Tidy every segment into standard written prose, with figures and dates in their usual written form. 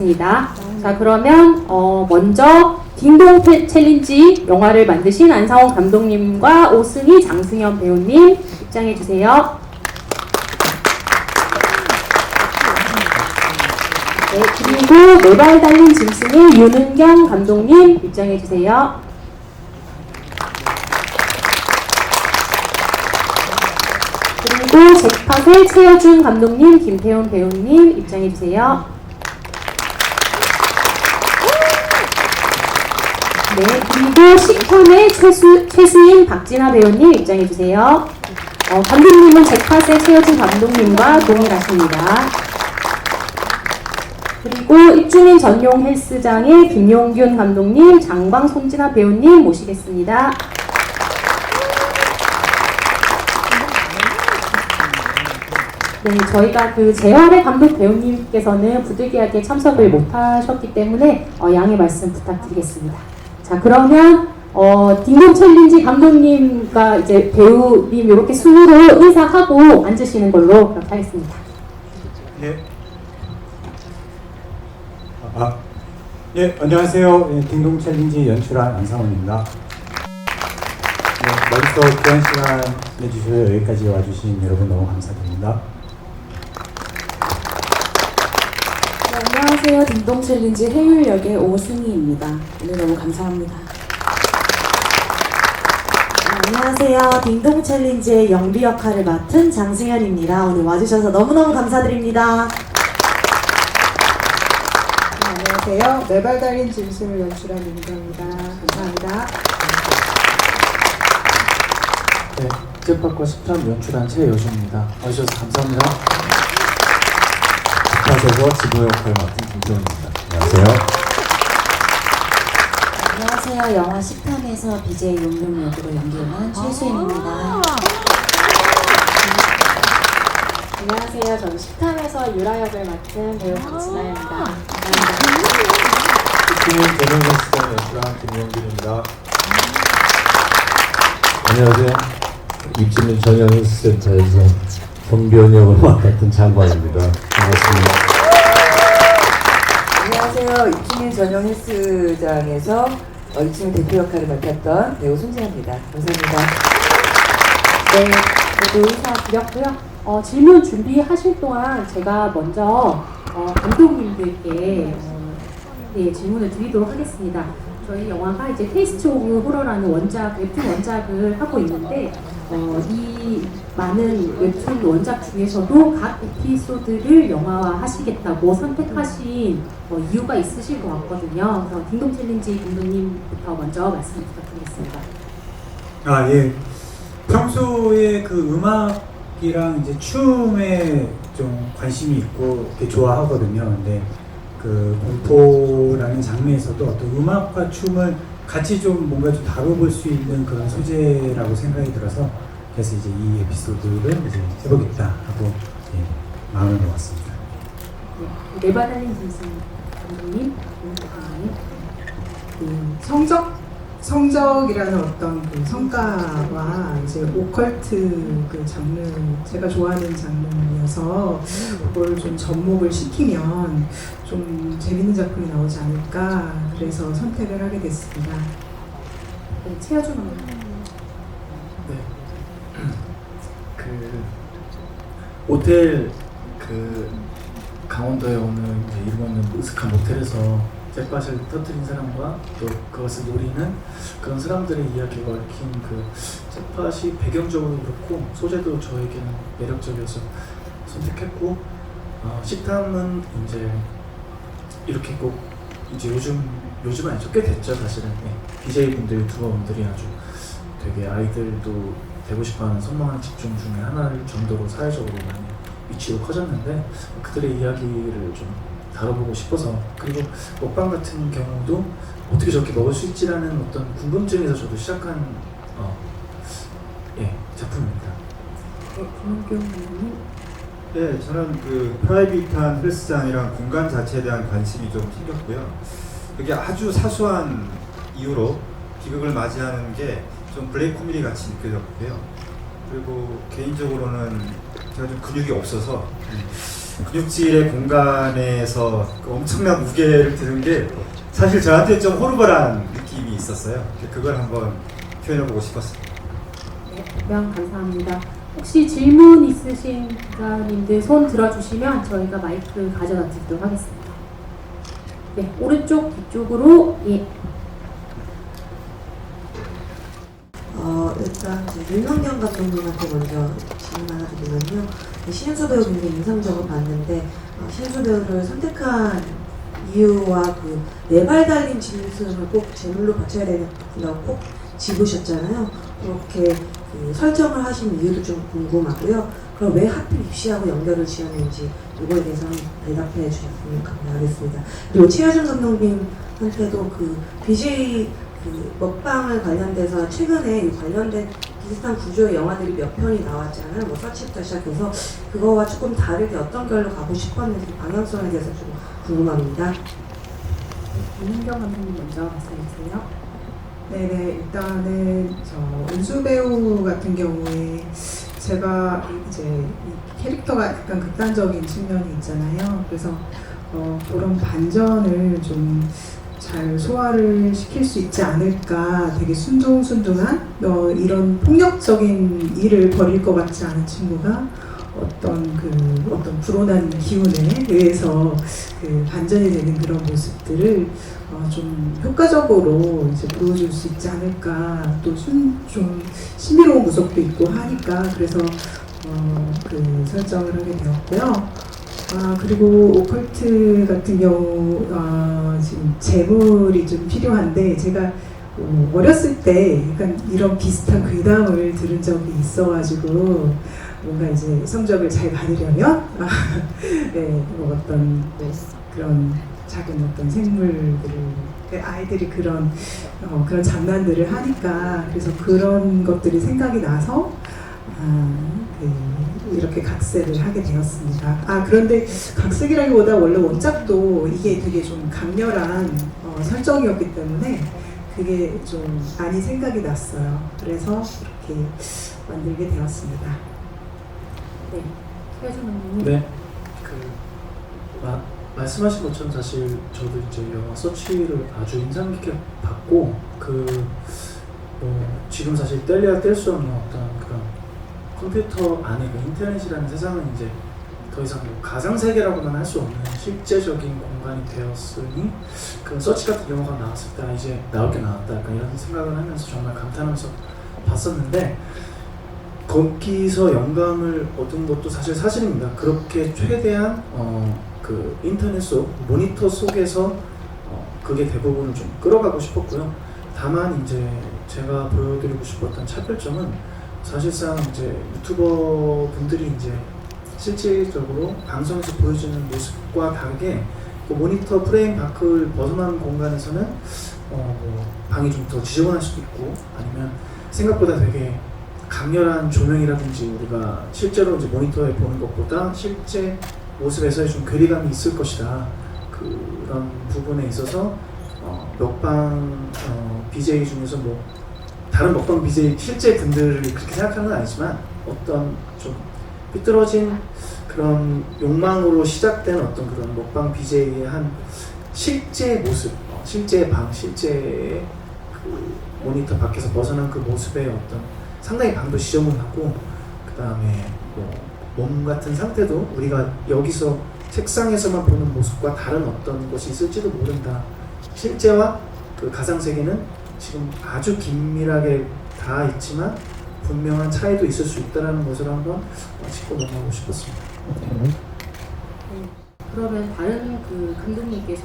입니다. 자, 그러면 먼저 딩동 챌린지 영화를 만드신 안상원 감독님과 오승희, 장승현 배우님 입장해 주세요. 네, 그리고 네 발 달린 짐승의 윤은경 감독님 입장해 주세요. 그리고 잭팟의 최여준 감독님, 김태훈 배우님 입장해 주세요. 네, 그리고 식탐의 최수인, 박진아 배우님 입장해 주세요. 감독님은 잭팟의 최여준 감독님과 동일하십니다. 그리고 입주민 전용 헬스장의 김용균 감독님, 장방 손진아 배우님 모시겠습니다. 네, 저희가 그 재활의 감독 배우님께서는 부득이하게 참석을 못하셨기 때문에 양해 말씀 부탁드리겠습니다. 자, 그러면 딩동 챌린지 감독님과 이제 배우님 이렇게 순으로 인사하고 앉으시는 걸로 그렇게 하겠습니다. 예. 예, 안녕하세요. 예, 딩동 챌린지 연출한 안상원입니다. 네, 멀리서 귀한 시간 내주셔서 여기까지 와주신 여러분 너무 감사드립니다. 네, 안녕하세요. 딩동 챌린지 해율 역의 오승희입니다. 오늘 너무 감사합니다. 네, 안녕하세요. 딩동 챌린지의 영비 역할을 맡은 장승현입니다. 오늘 와주셔서 너무너무 감사드립니다. 네, 안녕하세요. 네 발 달린 짐승을 연출한 임경입니다. 감사합니다. 네, 잭팟과 식탐 연출한 최여준입니다. 와주셔서 감사합니다. 잭팟에서 지도 역할 맡은 김태훈입니다. 안녕하세요. 안녕하세요. 영화 식탐에서 BJ 용용 역으로 연기한 최수인입니다. 안녕하세요. 저는 식탐에서 유라 역을 맡은 배우 박진아입니다. 입주민 전용 헬스장 연출한 김용균입니다. 안녕하세요. 입주민 전용 헬스센터에서 경비원역을 맡았던 장관입니다. 반갑습니다. 안녕하세요. 입주민 전용 헬스장에서 입주민 대표 역할을 맡았던 배우 손진아입니다. 감사합니다. 네, 모두 인사드렸고요. 질문 준비하실 동안 제가 먼저 감독님들께 네, 질문을 드리도록 하겠습니다. 저희 영화가 이제 테이스트 오브 호러라는 웹툰 원작을 하고 있는데 이 많은 웹툰 원작 중에서도 각 에피소드를 영화화 하시겠다고 선택하신 이유가 있으실 것 같거든요. 그래서 딩동 챌린지 감독님부터 먼저 말씀 부탁드리겠습니다. 예. 평소에 그 음악이랑 이제 춤에 좀 관심이 있고 이렇게 좋아하거든요. 근데 그 공포라는 장르에서도 어떤 음악과 춤을 같이 좀 뭔가 좀 다뤄볼 수 있는 그런 소재라고 생각이 들어서 그래서 이제 이 에피소드를 이제 해보겠다 하고 마음을 먹었습니다. 네, 네바달린 짐승 감독님, 성적이라는 어떤 그 성과와 이제 오컬트 그 장르, 제가 좋아하는 장르여서 그걸 좀 접목을 시키면 좀 재밌는 작품이 나오지 않을까, 그래서 선택을 하게 됐습니다. 네, 최여준 감독님. 네. 그 모텔 강원도에 오는 이제 이름 없는 으슥한 모텔에서 잭팟을 터뜨린 사람과 또 그것을 노리는 그런 사람들의 이야기가 얽힌 그 잭팟이 배경적으로 그렇고 소재도 저에게는 매력적이어서 선택했고 식탐은 이제 이렇게 꼭 이제 요즘은 아니죠, 꽤 됐죠 사실은. BJ 분들, 유튜버분들이 아주 되게 아이들도 되고 싶어하는 선망하는 직종 중에 하나일 정도로 사회적으로 많이 위치로 커졌는데 그들의 이야기를 좀 다뤄보고 싶어서, 그리고 먹방 같은 경우도 어떻게 저렇게 먹을 수 있지라는 어떤 궁금증에서 저도 시작한 작품입니다. 김용균 감독님. 네, 저는 그 프라이빗한 헬스장이랑 공간 자체에 대한 관심이 좀 생겼고요. 그게 아주 사소한 이유로 비극을 맞이하는 게 좀 블랙 코미디 같이 느껴졌고요. 그리고 개인적으로는 제가 좀 근육이 없어서 근육질의 공간에서 그 엄청난 무게를 드는 게 사실 저한테 좀 호르벌한 느낌이 있었어요. 그걸 한번 표현해보고 싶었습니다. 네, 답변 감사합니다. 혹시 질문 있으신 기자님들 손 들어주시면 저희가 마이크 가져다 드리도록 하겠습니다. 네, 오른쪽 뒤쪽으로 예. 일단 이제 윤석경 감독님한테 먼저 질문 하나 드리면요. 신현수 배우 굉장히 인상적으로 봤는데 신현수 배우를 선택한 이유와 그 내발 달린 짐승을 꼭 제물로 바쳐야 된다고 꼭 집으셨잖아요. 그렇게 그 설정을 하신 이유도 좀 궁금하고요. 그럼 왜 하필 입시하고 연결을 지었는지 이거에 대해서 한번 대답해 주셨으면 감사하겠습니다. 그리고 최하준 감독님한테도 그 BJ 그 먹방을 관련돼서 최근에 이 관련된 비슷한 구조의 영화들이 몇 편이 나왔잖아요. 뭐 서치부터 시작해서 그거와 조금 다르게 어떤 결로 가고 싶었는지 방향성에 대해서 좀 궁금합니다. 윤은경 감독님 먼저 말씀해 주세요. 네네, 일단은 저 은수 배우 같은 경우에 제가 이제 이 캐릭터가 약간 극단적인 측면이 있잖아요. 그래서 그런 반전을 좀 잘 소화를 시킬 수 있지 않을까. 되게 순둥순둥한 이런 폭력적인 일을 벌일 것 같지 않은 친구가 어떤 불온한 기운에 의해서 그 반전이 되는 그런 모습들을 좀 효과적으로 이제 보여줄 수 있지 않을까. 또 좀 신비로운 구석도 있고 하니까 그래서 그 설정을 하게 되었고요. 그리고 오컬트 같은 경우 지금 재물이 좀 필요한데 제가 어렸을 때 약간 이런 비슷한 괴담을 들은 적이 있어가지고 뭔가 이제 성적을 잘 받으려면 네, 뭐 어떤 그런 작은 어떤 생물들을 아이들이 그런 장난들을 하니까 그래서 그런 것들이 생각이 나서 이렇게 각색을 하게 되었습니다. 그런데 각색이라기보다 원래 원작도 이게 되게 좀 강렬한 설정이었기 때문에 그게 좀 많이 생각이 났어요. 그래서 이렇게 만들게 되었습니다. 네, 최하준 감독님. 네, 말씀하신 것처럼 사실 저도 이제 영화 서치를 아주 인상 깊게 봤고 지금 사실 뗄래야 뗄 수 없는 어떤 그런 컴퓨터 안에 그 인터넷이라는 세상은 이제 더 이상 뭐 가상 세계라고는 할 수 없는 실제적인 공간이 되었으니 그런 서치 같은 영화가 나왔을 때 이제 나올 게 나왔다 약간 이런 생각을 하면서 정말 감탄하면서 봤었는데 거기서 영감을 얻은 것도 사실입니다. 그렇게 최대한 그 인터넷 속 모니터 속에서 그게 대부분을 좀 끌어가고 싶었고요. 다만 이제 제가 보여드리고 싶었던 차별점은 사실상 이제 유튜버 분들이 이제 실질적으로 방송에서 보여주는 모습과 다르게 그 모니터 프레임 밖을 벗어나는 공간에서는 뭐 방이 좀 더 지저분할 수도 있고 아니면 생각보다 되게 강렬한 조명이라든지 우리가 실제로 이제 모니터에 보는 것보다 실제 모습에서의 좀 괴리감이 있을 것이다. 그런 부분에 있어서 먹방 BJ 중에서 뭐 다른 먹방 BJ 실제 분들을 그렇게 생각하는 건 아니지만 어떤 좀 삐뚤어진 그런 욕망으로 시작된 어떤 그런 먹방 BJ의 한 실제 모습, 실제 방, 실제 그 모니터 밖에서 벗어난 그 모습의 어떤 상당히 방도 지저분하고 그 다음에 몸 같은 상태도 우리가 여기서 책상에서만 보는 모습과 다른 어떤 것이 있을지도 모른다. 실제와 그 가상세계는 지금 아주 긴밀하게 다 있지만 분명한 차이도 있을 수 있다는 것을 한번 짚고 넘어가고 싶었습니다. 그러면 다른 그 감독님께서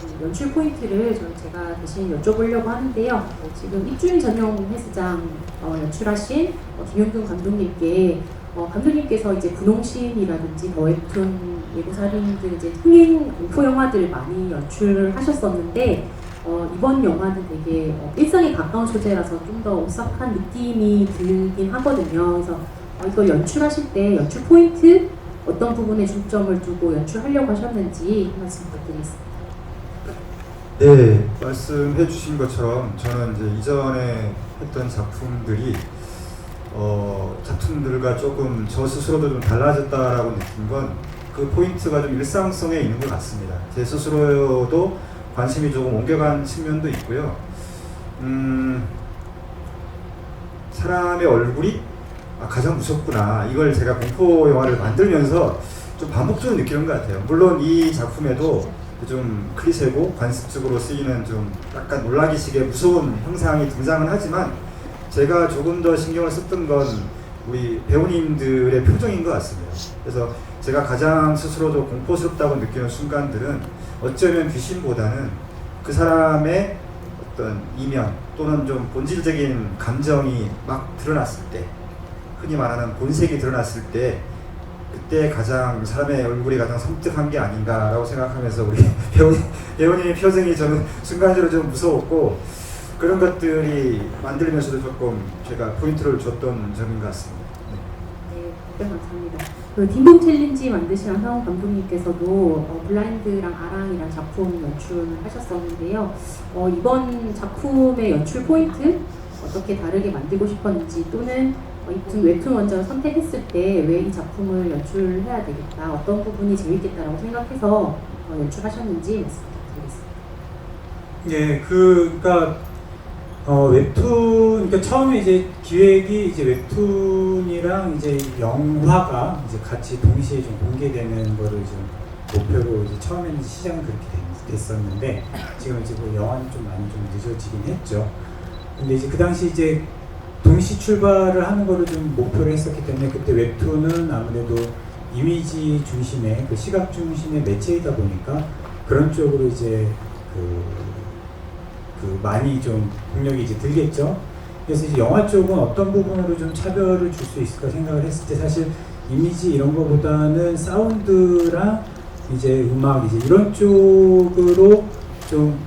그 연출 포인트를 제가 대신 여쭤보려고 하는데요. 지금 입주인 전용 헬스장 연출하신 김용균 감독님께 감독님께서 이제 분홍신이라든지 더 웹툰 예고살인 등 이제 흥행 공포 영화들을 많이 연출하셨었는데 이번 영화는 되게 일상에 가까운 소재라서 좀 더 오싹한 느낌이 들긴 하거든요. 그래서 이거 연출하실 때 연출 포인트 어떤 부분에 중점을 두고 연출하려고 하셨는지 한 말씀 부탁드리겠습니다. 네, 말씀해 주신 것처럼 저는 이제 이전에 했던 작품들이 작품들과 조금 저 스스로도 좀 달라졌다라고 느낀 건 그 포인트가 좀 일상성에 있는 것 같습니다. 제 스스로도 관심이 조금 옮겨간 측면도 있고요. 사람의 얼굴이 가장 무섭구나. 이걸 제가 공포 영화를 만들면서 좀 반복적으로 느끼는 것 같아요. 물론 이 작품에도 좀 클리셰고 관습적으로 쓰이는 좀 약간 놀라기식의 무서운 형상이 등장은 하지만 제가 조금 더 신경을 썼던 건 우리 배우님들의 표정인 것 같습니다. 그래서 제가 가장 스스로도 공포스럽다고 느끼는 순간들은 어쩌면 귀신보다는 그 사람의 어떤 이면 또는 좀 본질적인 감정이 막 드러났을 때, 흔히 말하는 본색이 드러났을 때, 그때 가장 사람의 얼굴이 가장 섬뜩한 게 아닌가라고 생각하면서 우리 배우님의 표정이 저는 순간적으로 좀 무서웠고, 그런 것들이 만들면서도 조금 제가 포인트를 줬던 점인 것 같습니다. 네, 답변 감사합니다. 그 딩동 챌린지 만드신 안상훈 감독님께서도 블라인드랑 아랑이랑 작품 연출을 하셨었는데요. 이번 작품의 연출 포인트 어떻게 다르게 만들고 싶었는지, 또는 이쁜 웹툰 원작을 선택했을 때 왜 이 작품을 연출해야 되겠다, 어떤 부분이 재밌겠다라고 생각해서 연출하셨는지 말씀 부탁드리겠습니다. 예, 그러니까 웹툰, 그러니까 처음에 이제 기획이 이제 웹툰이랑 이제 영화가 이제 같이 동시에 좀 공개되는 거를 좀 목표로 이제 처음에는 시작은 그렇게 됐었는데, 지금 이제 뭐 영화는 좀 많이 좀 늦어지긴 했죠. 근데 이제 그 당시 이제 동시 출발을 하는 거를 좀 목표로 했었기 때문에, 그때 웹툰은 아무래도 이미지 중심의, 그 시각 중심의 매체이다 보니까 그런 쪽으로 이제 많이 좀 공력이 이제 들겠죠. 그래서 이제 영화 쪽은 어떤 부분으로 좀 차별을 줄 수 있을까 생각을 했을 때, 사실 이미지 이런 거보다는 사운드랑 이제 음악 이제 이런 쪽으로 좀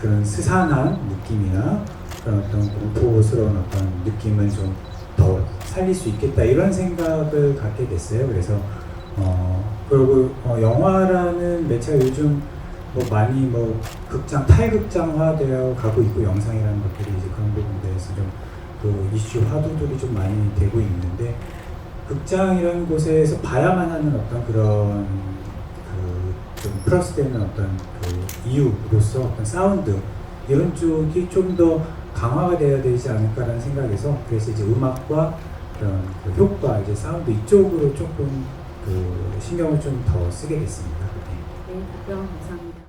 그런 스산한 느낌이나 그런 어떤 공포스러운 어떤 느낌을 좀 더 살릴 수 있겠다, 이런 생각을 갖게 됐어요. 그래서 그리고 영화라는 매체가 요즘 뭐 많이 뭐 극장 탈극장화되어 가고 있고, 영상이라는 것들이 이제 그런 부분에 대해서 좀 그 이슈 화두들이 좀 많이 되고 있는데, 극장이라는 곳에서 봐야만 하는 어떤 그런 좀 플러스되는 어떤 이유로서 어떤 사운드 이런 쪽이 좀 더 강화가 되어야 되지 않을까라는 생각에서, 그래서 이제 음악과 그런 효과, 이제 사운드 이쪽으로 조금 신경을 좀 더 쓰게 됐습니다. 네, 답변 감사합니다.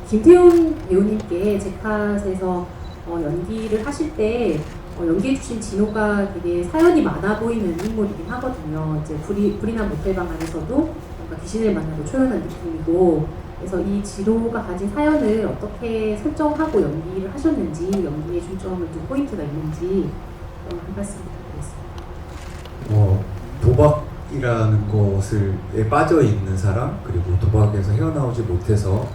김태훈 배우님께 제팟에서 연기를 하실 때 연기해주신 진호가 되게 사연이 많아 보이는 인물이긴 하거든요. 이제 불이나 모텔방 안에서도 뭔가 귀신을 만나도 초연한 느낌이고, 그래서 이 진호가 가진 사연을 어떻게 설정하고 연기를 하셨는지, 연기에 중점을 둔 포인트가 있는지 한 말씀 부탁드리겠습니다. 도박이라는 것에 빠져 있는 사람, 그리고 도박에서 헤어나오지 못해서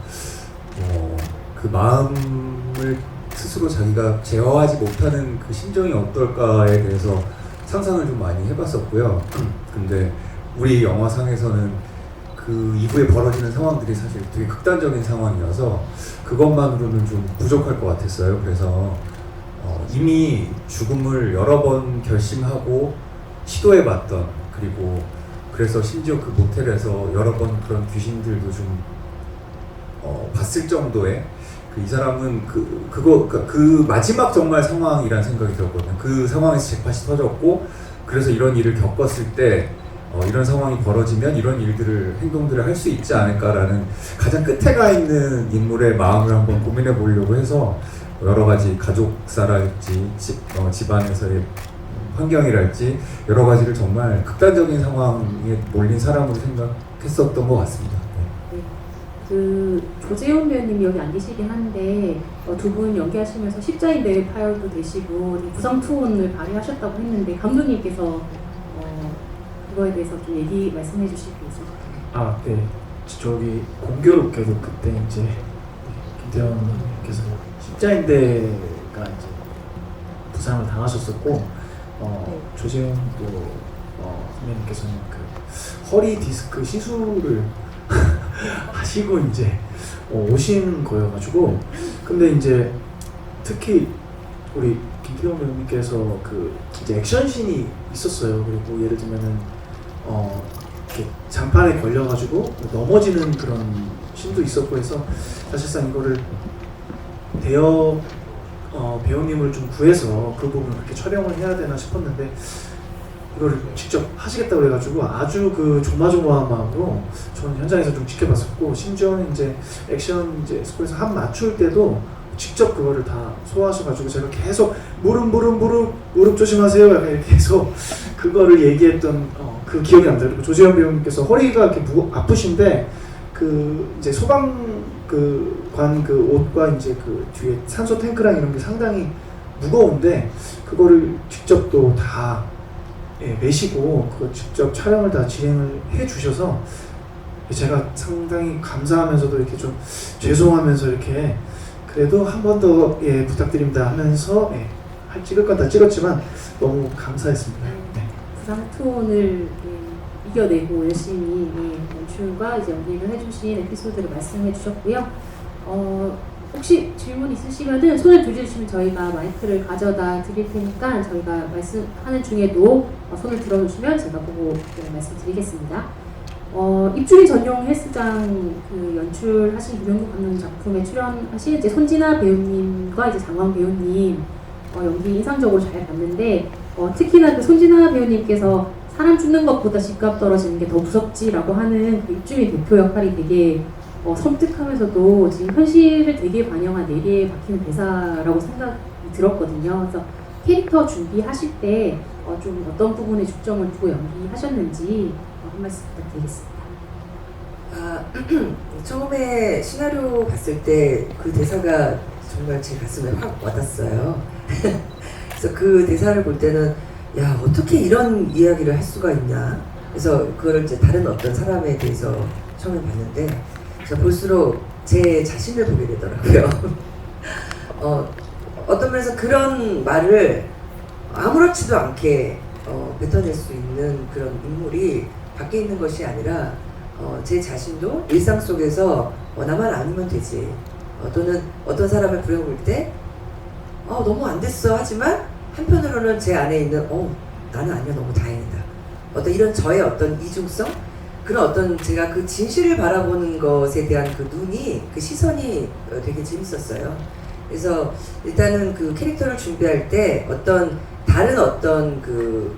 그 마음을 스스로 자기가 제어하지 못하는 그 심정이 어떨까에 대해서 상상을 좀 많이 해봤었고요. 근데 우리 영화상에서는 그 이후에 벌어지는 상황들이 사실 되게 극단적인 상황이어서 그것만으로는 좀 부족할 것 같았어요. 그래서 이미 죽음을 여러 번 결심하고 시도해봤던, 그리고 그래서 심지어 그 모텔에서 여러 번 그런 귀신들도 좀 봤을 정도의 이 사람은 그 마지막 정말 상황이란 생각이 들었거든요. 그 상황에서 잭팟이 터졌고, 그래서 이런 일을 겪었을 때 이런 상황이 벌어지면 이런 행동들을 할 수 있지 않을까라는 가장 끝에 가 있는 인물의 마음을 한번 고민해 보려고 해서, 여러 가지 가족사랄지 집안에서의 환경이랄지 여러 가지를 정말 극단적인 상황에 몰린 사람으로 생각했었던 것 같습니다. 네. 그 조재훈 배우님이 여기 안 계시긴 한데 두 분 연기하시면서 십자인 배우 파열도 되시고 구성 투혼을 발휘하셨다고 했는데, 감독님께서 그거에 대해서 좀 말씀해 주실 게 있으실까요? 네. 저기 공교롭게도 그때 이제 김태현님께서 십자인대가 이제 부상을 당하셨었고, 조재훈도 선배님께서는 그 허리 디스크 시술을 하시고 이제 오신 거여가지고, 근데 이제 특히 우리 김태현 배우님께서 그 이제 액션씬이 있었어요. 그리고 예를 들면은 이렇게 장판에 걸려가지고 넘어지는 그런 씬도 있었고 해서 사실상 이거를 배우님을 좀 구해서 그 부분을 그렇게 촬영을 해야 되나 싶었는데 이거를 직접 하시겠다고 그래가지고 아주 그 조마조마한 마음으로 저는 현장에서 좀 지켜봤었고, 심지어는 이제 액션 이제 스쿨에서 한 맞출 때도 직접 그거를 다 소화하셔가지고 제가 계속 무릎 조심하세요 약간 이렇게 해서 그거를 얘기했던 그 기억이 납니다. 그리고 조재현 배우님께서 허리가 이렇게 아프신데 그 이제 소방 관 그 옷과 이제 그 뒤에 산소 탱크랑 이런 게 상당히 무거운데 그거를 직접 또 다 메시고 그거 직접 촬영을 다 진행을 해 주셔서 제가 상당히 감사하면서도 이렇게 좀 죄송하면서 이렇게 그래도 한 번 더 부탁드립니다 하면서 찍을 건 다 찍었지만 너무 감사했습니다. 네. 부상 톤을 이겨내고 열심히 연출과 이제 연기를 해주신 에피소드를 말씀해 주셨고요. 혹시 질문 있으시면은 손을 들어주시면 저희가 마이크를 가져다 드릴 테니까 저희가 말씀하는 중에도 손을 들어주시면 제가 보고 말씀드리겠습니다. 입주민 전용 헬스장 그 연출하신 유명국 감독 작품에 출연하신 이제 손진아 배우님과 이제 장광 배우님 연기 인상적으로 잘 봤는데 특히나 그 손진아 배우님께서 사람 죽는 것보다 집값 떨어지는 게 더 무섭지라고 하는 그 입주민 대표 역할이 되게 섬뜩하면서도 지금 현실을 되게 반영한 내리에 박히는 대사라고 생각이 들었거든요. 그래서 캐릭터 준비하실 때 좀 어떤 부분에 중점을 두고 연기하셨는지 한 말씀 부탁드리겠습니다. 처음에 시나리오 봤을 때 그 대사가 정말 제 가슴에 확 와닿았어요. 그래서 그 대사를 볼 때는 야, 어떻게 이런 이야기를 할 수가 있냐. 그래서 그걸 이제 다른 어떤 사람에 대해서 처음에 봤는데 그래서 볼수록 제 자신을 보게 되더라고요. 어떤 면에서 그런 말을 아무렇지도 않게 뱉어낼 수 있는 그런 인물이 밖에 있는 것이 아니라 제 자신도 일상 속에서 나만 아니면 되지, 또는 어떤 사람을 부려볼 때 너무 안 됐어 하지만 한편으로는 제 안에 있는 나는 아니야 너무 다행이다, 어떤 이런 저의 어떤 이중성, 그런 어떤 제가 그 진실을 바라보는 것에 대한 그 눈이, 그 시선이 되게 재밌었어요. 그래서 일단은 그 캐릭터를 준비할 때 다른 어떤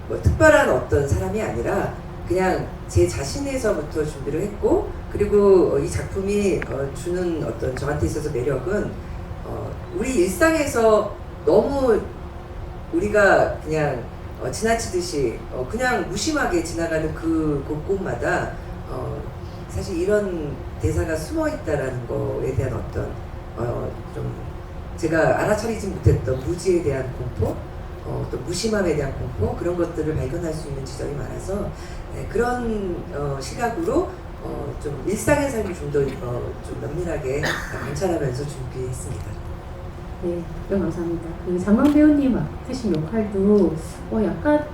뭐 특별한 어떤 사람이 아니라 그냥 제 자신에서부터 준비를 했고, 그리고 이 작품이 주는 어떤 저한테 있어서 매력은 우리 일상에서 너무 우리가 그냥 지나치듯이 그냥 무심하게 지나가는 그 곳곳마다 사실 이런 대사가 숨어 있다라는 거에 대한 어떤 좀 제가 알아차리지 못했던 무지에 대한 공포, 또 무심함에 대한 공포, 그런 것들을 발견할 수 있는 지점이 많아서 그런 시각으로 좀 일상의 삶을 좀 더 좀 면밀하게 관찰하면서 준비했습니다. 네, 답변 감사합니다. 그 장광 배우님 맡으신 역할도 약간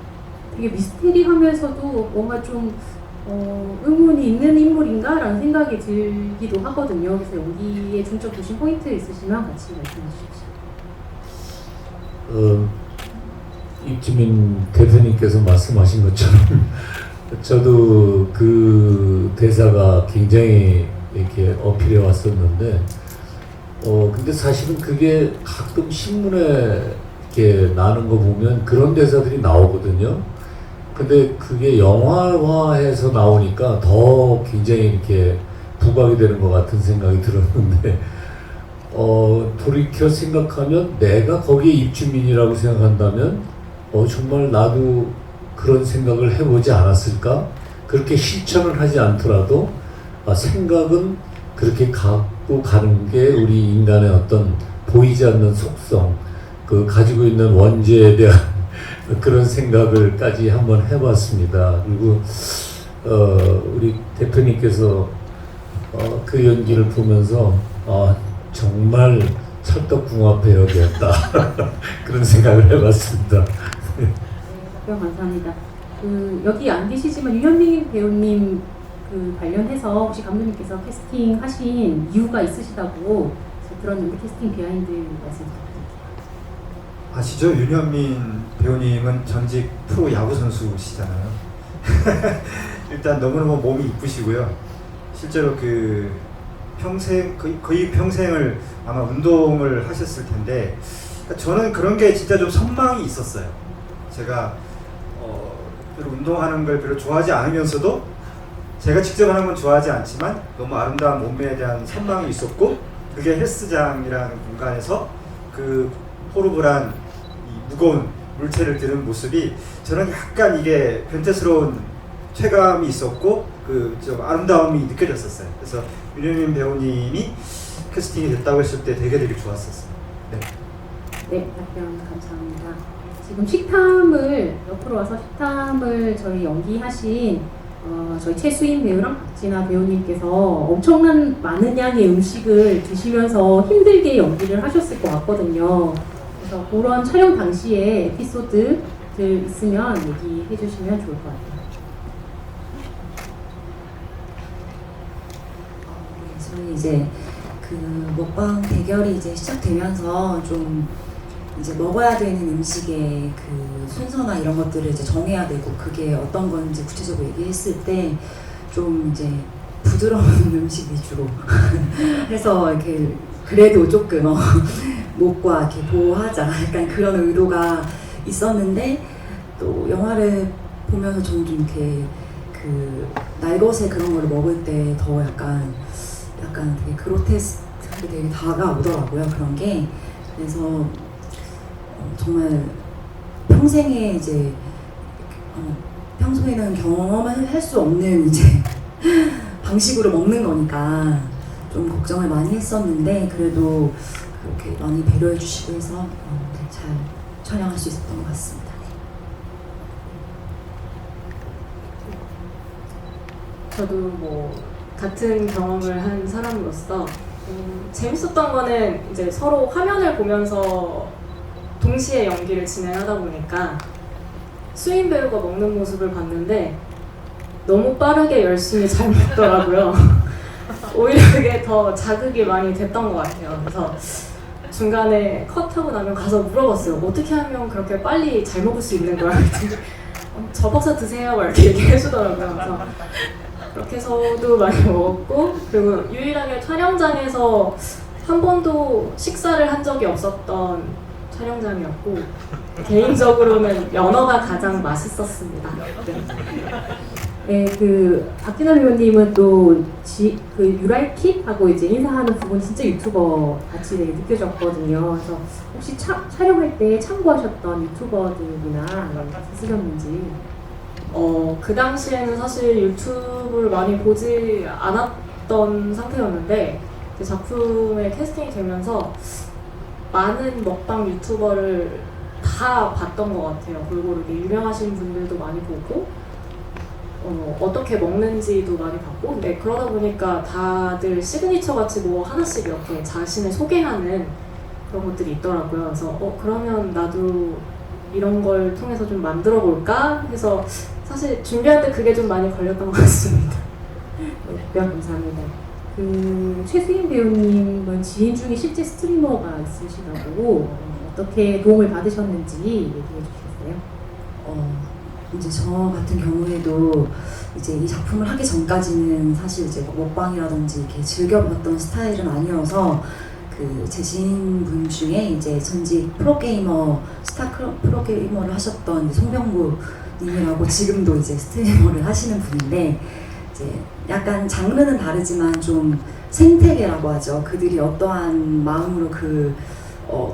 되게 미스테리하면서도 뭔가 좀 의문이 있는 인물인가라는 생각이 들기도 하거든요. 그래서 연기에 중점 두신 포인트 있으시면 같이 말씀해 주십시오. 입주민 대표님께서 말씀하신 것처럼 저도 그 대사가 굉장히 이렇게 어필해 왔었는데 근데 사실은 그게 가끔 신문에 이렇게 나는 거 보면 그런 대사들이 나오거든요. 근데 그게 영화화해서 나오니까 더 굉장히 이렇게 부각이 되는 것 같은 생각이 들었는데 돌이켜 생각하면 내가 거기에 입주민이라고 생각한다면 정말 나도 그런 생각을 해보지 않았을까? 그렇게 실천을 하지 않더라도 생각은 그렇게 갖고 가는 게 우리 인간의 어떤 보이지 않는 속성, 그 가지고 있는 원죄에 대한 그런 생각을까지 한번 해봤습니다. 그리고 우리 대표님께서 그 연기를 보면서 정말 찰떡궁합 배역이었다 그런 생각을 해봤습니다. 네, 답변 감사합니다. 여기 안 계시지만 유현민 배우님 관련해서 혹시 감독님께서 캐스팅하신 이유가 있으시다고 들었는데 캐스팅 비하인드 말씀 부탁드립니다. 아시죠? 윤현민 배우님은 전직 프로 야구 선수시잖아요. 일단 너무너무 몸이 이쁘시고요. 실제로 그 평생 거의 평생을 아마 운동을 하셨을 텐데 그러니까 저는 그런 게 진짜 좀 선망이 있었어요. 제가 별로 운동하는 걸 별로 좋아하지 않으면서도 제가 직접 하는 건 좋아하지 않지만 너무 아름다운 몸매에 대한 선망이 있었고 그게 헬스장이라는 공간에서 그 호루블한 이 무거운 물체를 드는 모습이 저는 약간 이게 변태스러운 체감이 있었고 그 좀 아름다움이 느껴졌었어요. 그래서 윤여민 배우님이 캐스팅이 됐다고 했을 때 되게 좋았었어요. 네. 네, 답변 감사합니다. 지금 식탐을 옆으로 와서 식탐을 저희 연기하신 저희 최수인 배우랑 박진아 배우님께서 엄청난 많은 양의 음식을 드시면서 힘들게 연기를 하셨을 것 같거든요. 그래서 그런 촬영 당시에 에피소드들 있으면 얘기해 주시면 좋을 것 같아요. 저희 이제 그 먹방 대결이 이제 시작되면서 좀 이제 먹어야 되는 음식의 그 순서나 이런 것들을 이제 정해야 되고 그게 어떤 건지 구체적으로 얘기했을 때 좀 이제 부드러운 음식 위주로 해서 이렇게 그래도 조금 목과 이렇게 보호하자 약간 그런 의도가 있었는데 또 영화를 보면서 저는 좀 이렇게 그 날것의 그런 거를 먹을 때 더 약간 되게 그로테스크하게 되게 다가오더라고요 그런 게. 그래서 정말 평생에 이제 평소에는 경험을 할 수 없는 이제 방식으로 먹는 거니까 좀 걱정을 많이 했었는데 그래도 그렇게 많이 배려해 주시고 해서 잘 촬영할 수 있었던 것 같습니다. 저도 뭐 같은 경험을 한 사람으로서 재밌었던 거는 이제 서로 화면을 보면서 동시에 연기를 진행하다 보니까 수인 배우가 먹는 모습을 봤는데 너무 빠르게 열심히 잘 먹더라고요. 오히려 그게 더 자극이 많이 됐던 것 같아요. 그래서 중간에 컷하고 나면 가서 물어봤어요. 어떻게 하면 그렇게 빨리 잘 먹을 수 있는 거야? 접어서 드세요. 막 이렇게 얘기해 주더라고요. 그래서 그렇게 해서도 많이 먹었고 그리고 유일하게 촬영장에서 한 번도 식사를 한 적이 없었던 촬영장이었고 개인적으로는 연어가 가장 맛있었습니다. 네, 그 박진아 배우님은 또 그 유라이킥하고 이제 인사하는 부분 진짜 유튜버 같이 되게 느껴졌거든요. 그래서 혹시 촬영할 때 참고하셨던 유튜버들이나 있으셨는지? 그 당시에는 사실 유튜브를 많이 보지 않았던 상태였는데 그 작품에 캐스팅이 되면서 많은 먹방 유튜버를 다 봤던 것 같아요. 그리고 이렇게 유명하신 분들도 많이 보고 어떻게 먹는지도 많이 봤고 근데 그러다 보니까 다들 시그니처 같이 뭐 하나씩 이렇게 자신을 소개하는 그런 것들이 있더라고요. 그래서 그러면 나도 이런 걸 통해서 좀 만들어 볼까 해서 사실 준비할 때 그게 좀 많이 걸렸던 것 같습니다. 네, 감사합니다. 그 최수인 배우님은 지인 중에 실제 스트리머가 있으시다고 어떻게 도움을 받으셨는지 얘기해 주시겠어요? 이제 저 같은 경우에도 이제 이 작품을 하기 전까지는 사실 이제 먹방이라든지 이렇게 즐겨봤던 스타일은 아니어서 그 제 지인분 중에 이제 전직 프로게이머 프로게이머를 하셨던 송병구 님이라고 지금도 이제 스트리머를 하시는 분인데 이제 약간 장르는 다르지만 좀 생태계라고 하죠. 그들이 어떠한 마음으로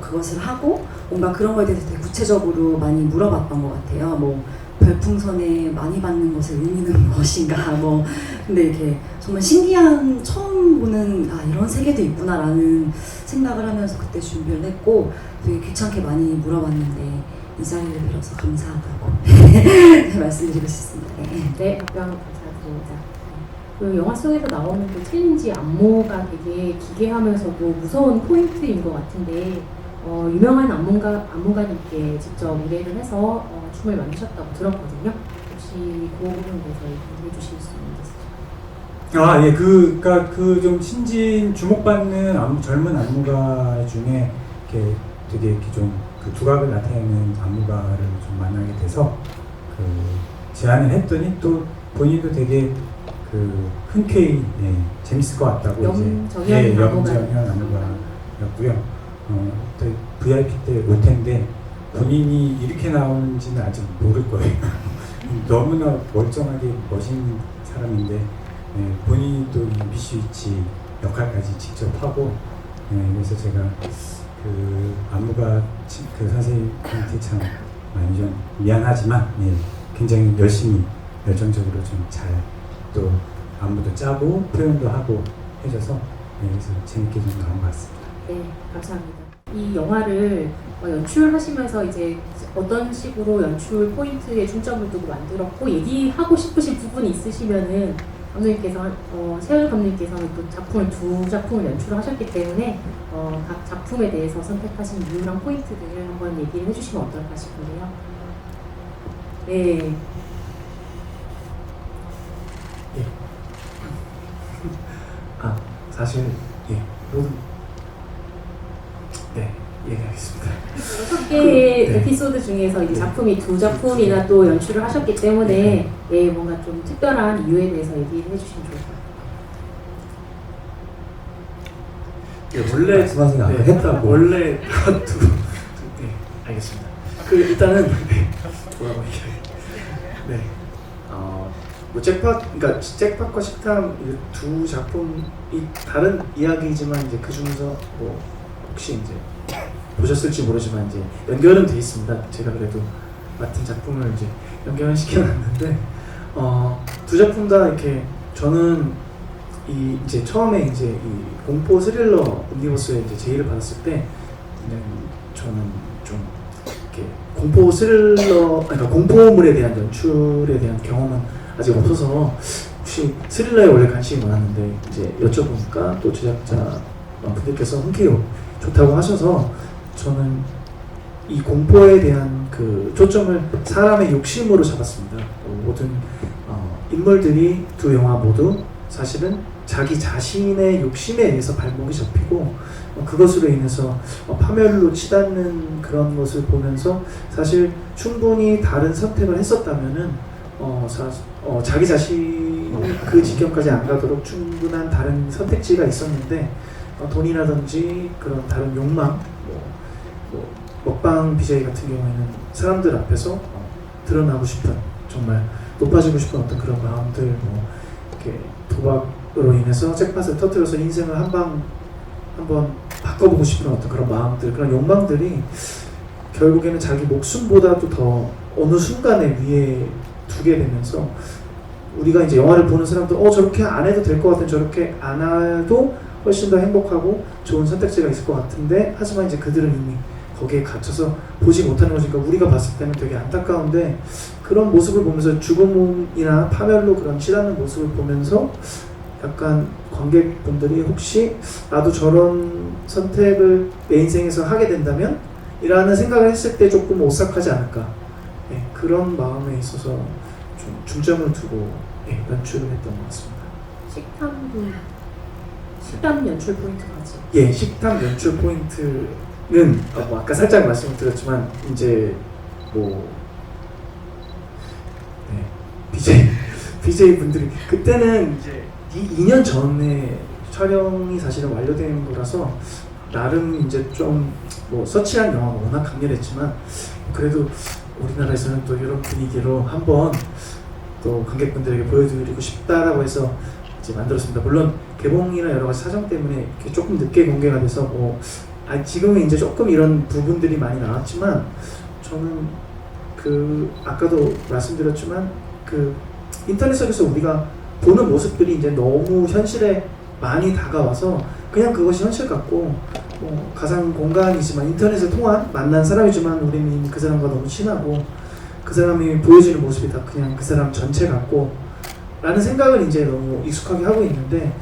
그것을 하고 뭔가 그런 거에 대해서 되게 구체적으로 많이 물어봤던 것 같아요. 뭐 별풍선에 많이 받는 것의 의미는 무엇인가 뭐 근데 이렇게 정말 신기한 처음 보는 이런 세계도 있구나라는 생각을 하면서 그때 준비를 했고 되게 귀찮게 많이 물어봤는데 이 자리를 빌어서 감사하다고 말씀드리고 싶습니다. 네, 답변 감사드립니다. 그 영화 속에서 나오는 그 챌린지 안무가 되게 기괴하면서도 무서운 포인트인 것 같은데 유명한 안무가님께 직접 의뢰를 해서 춤을 만드셨다고 들었거든요. 혹시 그 부분에 대해서 얘기해 주실 수 있으실까요? 예, 그러니까 그 좀 신진 주목받는 젊은 안무가 중에 이렇게 되게 이렇게 좀 그 두각을 나타내는 안무가를 좀 만나게 돼서 그 제안을 했더니 또 본인도 되게 그 흔쾌히 재밌을 것 같다고 정연 안무가였고요. 또 VIP 때 로텐데 본인이 이렇게 나오는지는 아직 모를 거예요. 너무나 멀쩡하게 멋있는 사람인데 본인이 또 미시 위치 역할까지 직접 하고 그래서 제가 그 안무가 그 선생님한테 참 많이 좀 미안하지만 굉장히 열심히 열정적으로 좀 잘 또 안무도 짜고 표현도 하고 해줘서 그래서 재밌게 좀 나온 것 같습니다. 네, 감사합니다. 이 영화를 연출하시면서 이제 어떤 식으로 연출 포인트에 중점을 두고 만들었고 얘기하고 싶으신 부분이 있으시면은 감독님께서 세열 감독님께서는 또 두 작품을 연출하셨기 때문에 각 작품에 대해서 선택하신 이유랑 포인트들을 한번 얘기를 해주시면 어떨까 싶은데요. 네. 사실 모든 얘기하겠습니다. 6개의 에피소드 중에서 이제 작품이 두 작품이나 또 연출을 하셨기 때문에 뭔가 좀 특별한 이유에 대해서 얘기를 해주시면 좋을 것 같아요. 원래 말씀하신 안 했다고. 원래 알겠습니다. 일단은 뭐라고 얘기해? 뭐 그러니까 잭팟과 식탐 두 작품이 다른 이야기지만 이제 그 중에서 뭐 혹시 이제 보셨을지 모르지만 이제 연결은 돼 있습니다. 제가 그래도 맡은 작품을 이제 연결을 시켜놨는데 두 작품 다 이렇게 저는 이제 처음에 이제 이 공포 스릴러 옴니버스에 이제 제의를 받았을 때 저는 좀 이렇게 공포 스릴러 그러니까 공포물에 대한 연출에 대한 경험은 아직 없어서 혹시 스릴러에 원래 관심이 많았는데 이제 여쭤보니까 또 제작자 분들께서 흔쾌히 좋다고 하셔서 저는 이 공포에 대한 그 초점을 사람의 욕심으로 잡았습니다. 모든 인물들이 두 영화 모두 사실은 자기 자신의 욕심에 의해서 발목이 잡히고 그것으로 인해서 파멸로 치닫는 그런 것을 보면서 사실 충분히 다른 선택을 했었다면은 자기 자신이 그 지경까지 안 가도록 충분한 다른 선택지가 있었는데 돈이라든지 그런 다른 욕망, 먹방 BJ 같은 경우에는 사람들 앞에서 드러나고 싶은 정말 높아지고 싶은 어떤 그런 마음들, 이렇게 도박으로 인해서 잭팟을 터뜨려서 인생을 한번 바꿔보고 싶은 어떤 그런 마음들, 그런 욕망들이 결국에는 자기 목숨보다도 더 어느 순간에 위에 두게 되면서 우리가 이제 영화를 보는 사람들 저렇게 안 해도 될 것 같은 저렇게 안 해도 훨씬 더 행복하고 좋은 선택지가 있을 것 같은데 하지만 이제 그들은 이미 거기에 갇혀서 보지 못하는 거니까 우리가 봤을 때는 되게 안타까운데 그런 모습을 보면서 죽음이나 파멸로 그런 치닫는 모습을 보면서 약간 관객분들이 혹시 나도 저런 선택을 내 인생에서 하게 된다면? 이라는 생각을 했을 때 조금 오싹하지 않을까 그런 마음에 있어서 좀 중점을 두고 연출을 했던 것 같습니다. 식탐 연출 포인트까지. 식탐 연출 포인트는 아까 살짝 말씀을 드렸지만 이제 BJ 분들이 그때는 이제 2년 전에 촬영이 사실은 완료된 거라서 나름 이제 좀 서치한 영화가 워낙 강렬했지만 그래도 우리나라에서는 또 이런 분위기로 한번 또 관객분들에게 보여드리고 싶다라고 해서 이제 만들었습니다. 물론 개봉이나 여러 가지 사정 때문에 이렇게 조금 늦게 공개가 돼서 지금은 이제 조금 이런 부분들이 많이 나왔지만 저는 아까도 말씀드렸지만 인터넷 속에서 우리가 보는 모습들이 이제 너무 현실에 많이 다가와서 그냥 그것이 현실 같고 가상 공간이지만 인터넷을 통한 만난 사람이지만 우리는 이미 그 사람과 너무 친하고 그 사람이 보여주는 모습이 다 그냥 그 사람 전체 같고 라는 생각을 이제 너무 익숙하게 하고 있는데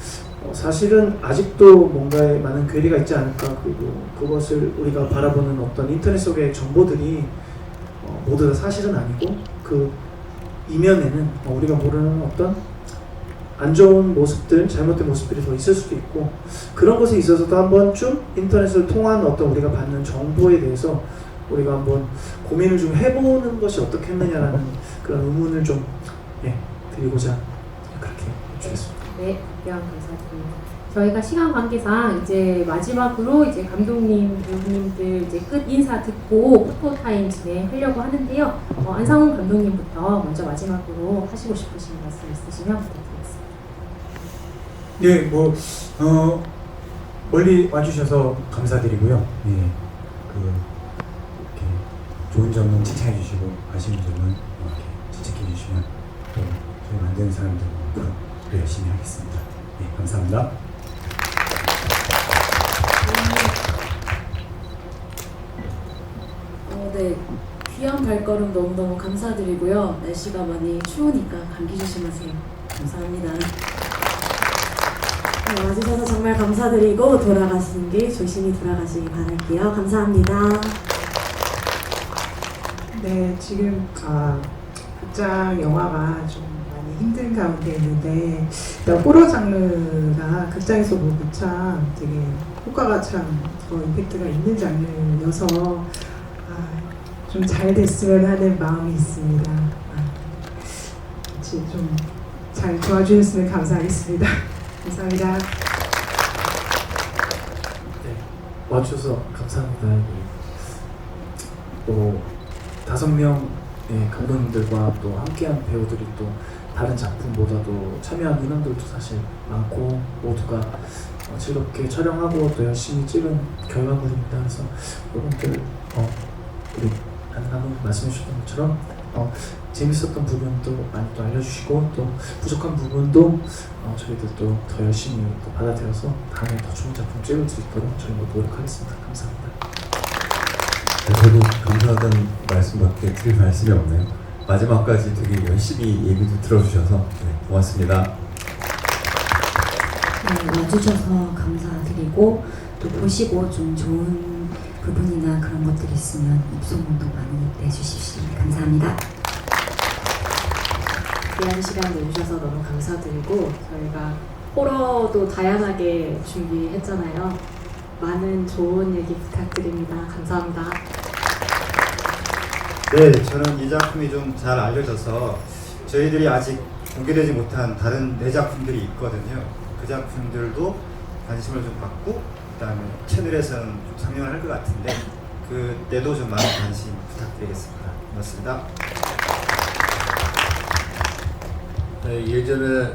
사실은 아직도 뭔가에 많은 괴리가 있지 않을까. 그리고 그것을 우리가 바라보는 어떤 인터넷 속의 정보들이 모두 다 사실은 아니고 그 이면에는 우리가 모르는 어떤 안 좋은 모습들, 잘못된 모습들이 더 있을 수도 있고 그런 것에 있어서도 한 번쯤 인터넷을 통한 어떤 우리가 받는 정보에 대해서 우리가 한번 고민을 좀 해보는 것이 어떻겠느냐라는 그런 의문을 좀 드리고자 그렇게 주겠습니다. 네, 대화 감사드립니다. 저희가 시간 관계상 이제 마지막으로 이제 감독님, 배우님들 이제 끝 인사 듣고 포토 타임 진행하려고 하는데요. 안상훈 감독님부터 먼저 마지막으로 하시고 싶으신 말씀 있으시면 부탁드리겠습니다. 예, 멀리 와주셔서 감사드리고요. 예, 이렇게 좋은 점은 칭찬해 주시고 아쉬운 점은 이렇게 지적해 주시면 또 저희 만드는 사람들만큼 더 열심히 하겠습니다. 예, 감사합니다. 네, 귀한 발걸음 너무너무 감사드리고요. 날씨가 많이 추우니까 감기 조심하세요. 감사합니다. 와주셔서 정말 감사드리고 돌아가시는 길 조심히 돌아가시기 바랄게요. 감사합니다. 네, 지금 극장 영화가 좀 많이 힘든 가운데 있는데 일단 호러 장르가 극장에서 보기 참 되게 효과가 참 더 임팩트가 있는 장르여서 좀 잘 됐으면 하는 마음이 있습니다. 같이 좀 잘 도와주셨으면 감사하겠습니다. 감사합니다. 네, 와주셔서 감사합니다. 또 5명의 감독님들과 또 함께한 배우들이 또 다른 작품보다도 참여한 인원들도 사실 많고 모두가 즐겁게 촬영하고 또 열심히 찍은 결과물입니다. 그래서 여러분들 우리 한 감독님 말씀해 주셨던 것처럼 재밌었던 부분도 많이 또 알려주시고 또 부족한 부분도 저희들도 더 열심히 또 받아들여서 다음에 더 좋은 작품 찍을 수 있도록 저희 모두 노력하겠습니다. 감사합니다. 네, 저도 감사하다는 말씀밖에 드릴 말씀이 없네요. 마지막까지 되게 열심히 얘기도 들어주셔서 네, 고맙습니다. 네, 와주셔서 감사드리고 또 보시고 좀 좋은 부분이나 그런 것들이 있으면 입소문도 많이 내주십시오. 감사합니다. 귀한 시간 내주셔서 너무 감사드리고 저희가 호러도 다양하게 준비했잖아요. 많은 좋은 얘기 부탁드립니다. 감사합니다. 네, 저는 이 작품이 좀 잘 알려져서 저희들이 아직 공개되지 못한 다른 4작품들이 있거든요. 그 작품들도 관심을 좀 받고 그다음에 채널에서는 좀 상영을 할 것 같은데 그때도 좀 많은 관심 부탁드리겠습니다. 고맙습니다. 네, 예전에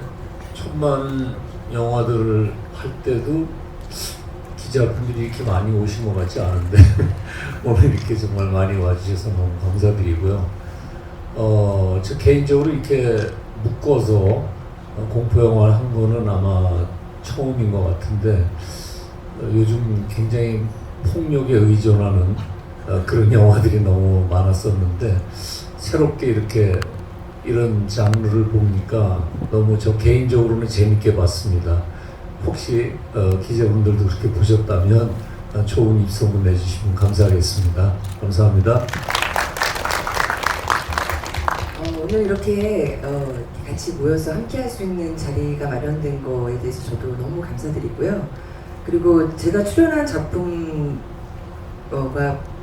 천만 영화들을 할 때도 기자분들이 이렇게 많이 오신 것 같지 않은데 오늘 이렇게 정말 많이 와주셔서 너무 감사드리고요. 저 개인적으로 이렇게 묶어서 공포 영화를 한 거는 아마 처음인 것 같은데 요즘 굉장히 폭력에 의존하는 그런 영화들이 너무 많았었는데 새롭게 이렇게 이런 장르를 보니까 너무 저 개인적으로는 재밌게 봤습니다. 혹시 기자분들도 그렇게 보셨다면 좋은 입소문 내주시면 감사하겠습니다. 감사합니다. 오늘 이렇게 같이 모여서 함께 할 수 있는 자리가 마련된 거에 대해서 저도 너무 감사드리고요. 그리고 제가 출연한 작품과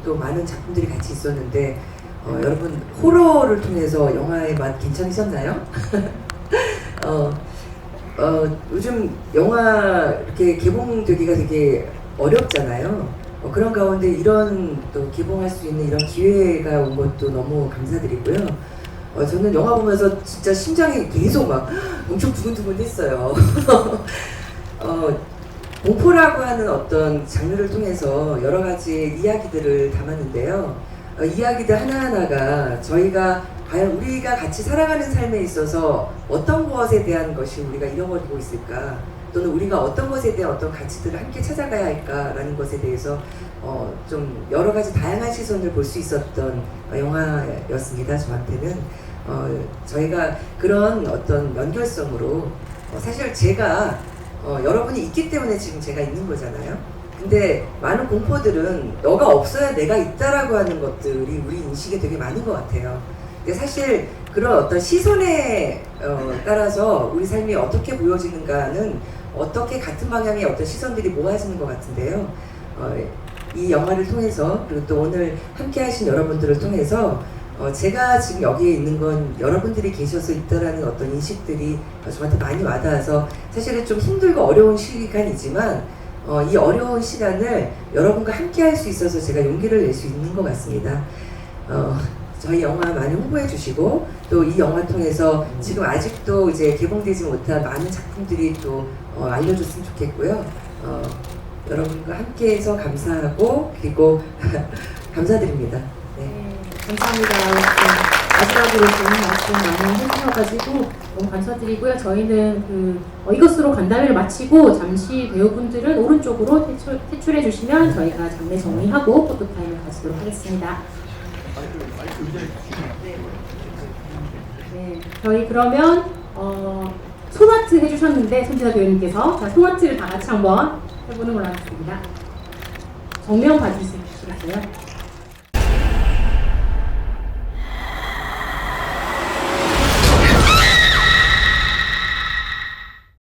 또 많은 작품들이 같이 있었는데 여러분 호러를 통해서 영화의 맛 괜찮으셨나요? 요즘 영화 이렇게 개봉되기가 되게 어렵잖아요. 그런 가운데 이런 또 개봉할 수 있는 이런 기회가 온 것도 너무 감사드리고요. 저는 영화 보면서 진짜 심장이 계속 막 엄청 두근두근 했어요. 공포라고 하는 어떤 장르를 통해서 여러 가지 이야기들을 담았는데요. 이야기들 하나하나가 저희가 과연 우리가 같이 살아가는 삶에 있어서 어떤 것에 대한 것이 우리가 잃어버리고 있을까, 또는 우리가 어떤 것에 대한 어떤 가치들을 함께 찾아가야 할까라는 것에 대해서 좀 여러 가지 다양한 시선을 볼 수 있었던 영화였습니다. 저한테는 저희가 그런 어떤 연결성으로 사실 제가 여러분이 있기 때문에 지금 제가 있는 거잖아요. 근데 많은 공포들은 너가 없어야 내가 있다라고 하는 것들이 우리 인식에 되게 많은 것 같아요. 근데 사실 그런 어떤 시선에 따라서 우리 삶이 어떻게 보여지는가는 어떻게 같은 방향의 어떤 시선들이 모아지는 것 같은데요. 이 영화를 통해서 그리고 또 오늘 함께 하신 여러분들을 통해서 제가 지금 여기에 있는 건 여러분들이 계셔서 있다라는 어떤 인식들이 저한테 많이 와닿아서 사실은 좀 힘들고 어려운 시간이지만 이 어려운 시간을 여러분과 함께 할 수 있어서 제가 용기를 낼 수 있는 것 같습니다. 저희 영화 많이 홍보해 주시고 또 이 영화 통해서 지금 아직도 이제 개봉되지 못한 많은 작품들이 또 알려줬으면 좋겠고요. 여러분과 함께해서 감사하고 그리고 감사드립니다. 네. 감사합니다. 마지막으로 좋은 말씀 많이 해주셔가지고 너무 감사드리고요. 저희는 이것으로 간담회를 마치고 잠시 배우분들은 오른쪽으로 퇴출해 주시면 저희가 장례 정리하고 포토타임을 가지도록 하겠습니다. 네, 저희 그러면 손아트 해주셨는데 손지다 배우님께서 자, 손아트를 다 같이 한번 해보는 걸로 하겠습니다. 정면 봐주시겠어요?